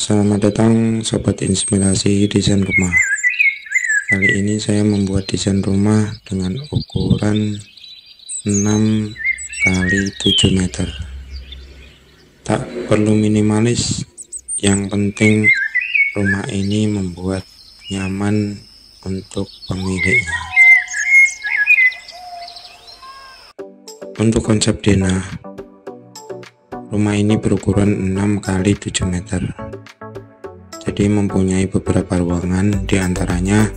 Selamat datang Sobat Inspirasi Desain Rumah. Kali ini saya membuat desain rumah dengan ukuran 6 x 7 meter. Tak perlu minimalis, yang penting rumah ini membuat nyaman untuk pemiliknya. Untuk konsep denah, rumah ini berukuran 6 x 7 meter. Jadi mempunyai beberapa ruangan, diantaranya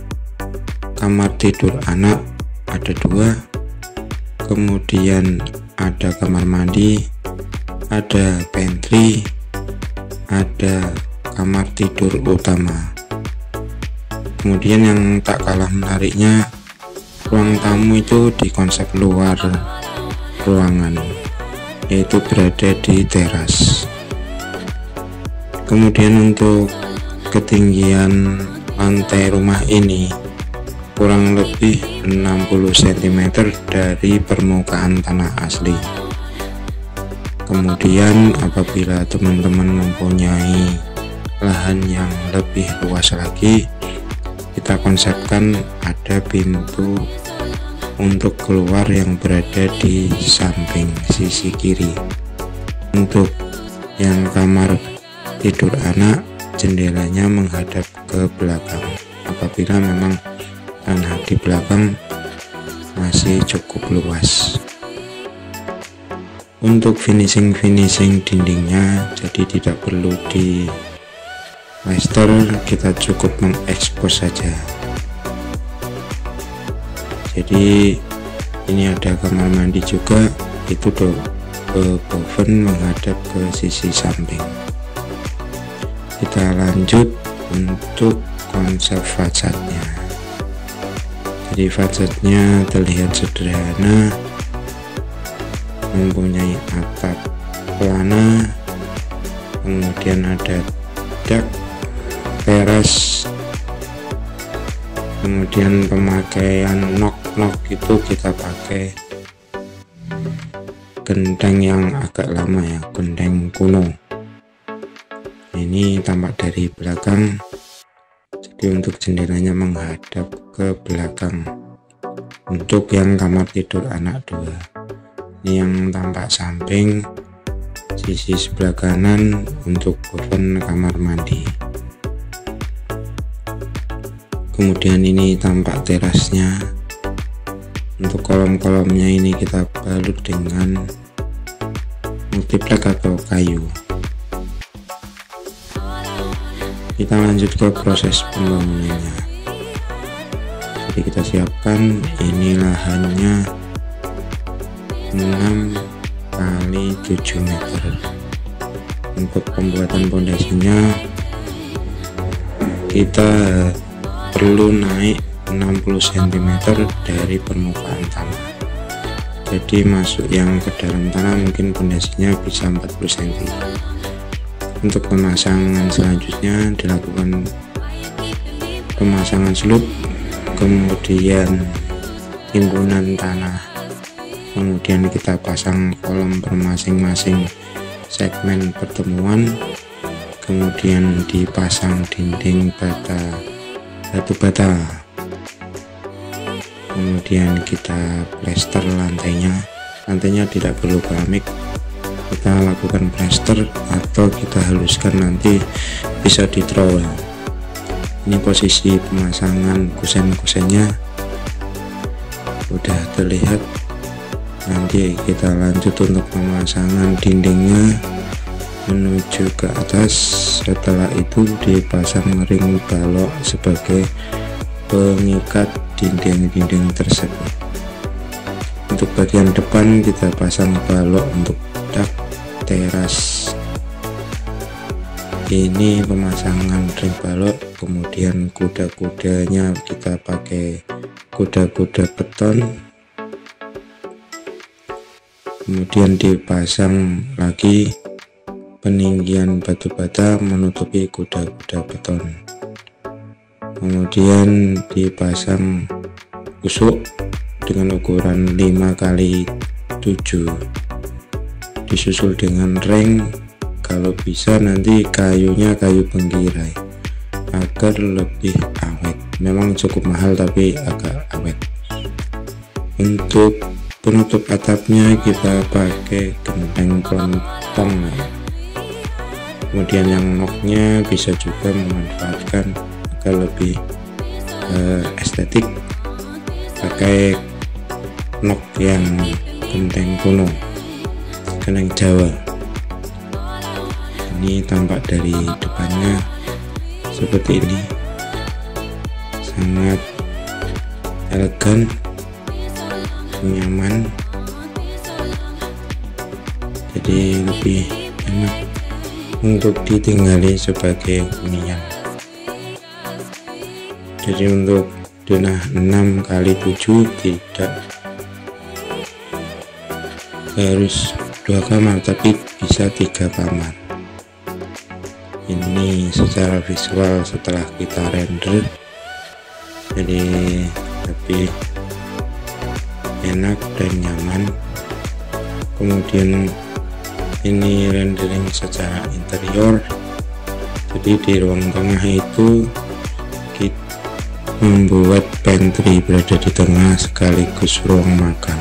kamar tidur anak ada 2, kemudian ada kamar mandi, ada pantry, ada kamar tidur utama. Kemudian yang tak kalah menariknya, ruang tamu itu di konsep luar ruangan, yaitu berada di teras. Kemudian untuk ketinggian lantai rumah ini kurang lebih 60 cm dari permukaan tanah asli. Kemudian apabila teman-teman mempunyai lahan yang lebih luas lagi, kita konsepkan ada pintu untuk keluar yang berada di samping sisi kiri. Untuk yang kamar tidur anak, jendelanya menghadap ke belakang apabila memang tanah di belakang masih cukup luas. Untuk finishing dindingnya, jadi tidak perlu di plaster, kita cukup mengekspos saja. Jadi ini ada kamar mandi juga, itu oven menghadap ke sisi samping. Kita lanjut untuk konsep fasadnya. Jadi fasadnya terlihat sederhana, mempunyai atap pelana, kemudian ada dak, teras, kemudian pemakaian nok itu kita pakai genteng yang agak lama ya, genteng kuno. Ini tampak dari belakang, jadi untuk jendelanya menghadap ke belakang. Untuk yang kamar tidur anak 2, ini yang tampak samping sisi sebelah kanan untuk oven kamar mandi. Kemudian ini tampak terasnya. Untuk kolom-kolomnya ini kita balut dengan multiplek atau kayu. Kita lanjut ke proses pembangunannya. Jadi kita siapkan, ini lahannya 6 x 7 meter. Untuk pembuatan pondasinya kita perlu naik 60 cm dari permukaan tanah. Jadi masuk yang ke dalam tanah mungkin pondasinya bisa 40 cm. Untuk pemasangan selanjutnya dilakukan pemasangan slup, kemudian timbunan tanah, kemudian kita pasang kolom per masing-masing segmen pertemuan, kemudian dipasang dinding batu bata, kemudian kita plester lantainya tidak perlu keramik, kita lakukan plester atau kita haluskan, nanti bisa di trowel. Ini posisi pemasangan kusen-kusennya udah terlihat. Nanti kita lanjut untuk pemasangan dindingnya menuju ke atas. Setelah itu dipasang ring balok sebagai pengikat dinding-dinding tersebut. Untuk bagian depan kita pasang balok untuk dak, teras. Ini pemasangan ring balok, kemudian kuda-kudanya kita pakai kuda-kuda beton, kemudian dipasang lagi peninggian batu bata menutupi kuda-kuda beton, kemudian dipasang usuk dengan ukuran 5 x 7, disusul dengan ring kalau bisa nanti kayunya kayu bengkirai agar lebih awet. Memang cukup mahal tapi agak awet. Untuk penutup atapnya kita pakai genteng kelontong ya. Kemudian yang noknya bisa juga memanfaatkan agar lebih estetik, pakai nok yang genteng kuno, genteng Jawa. Ini tampak dari depannya seperti ini, sangat elegan, nyaman, jadi lebih enak untuk ditinggali sebagai hunian. Jadi untuk denah 6x7 tidak harus 2 kamar tapi bisa 3 kamar. Ini secara visual setelah kita render, jadi lebih enak dan nyaman. Kemudian ini rendering secara interior, jadi di ruang tengah itu kita membuat pantry berada di tengah sekaligus ruang makan,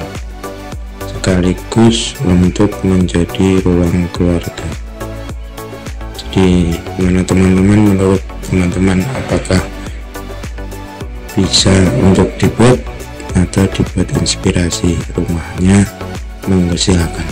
sekaligus untuk menjadi ruang keluarga. Jadi gimana teman-teman, menurut teman-teman apakah bisa untuk dibuat atau dibuat inspirasi rumahnya? Monggo silakan.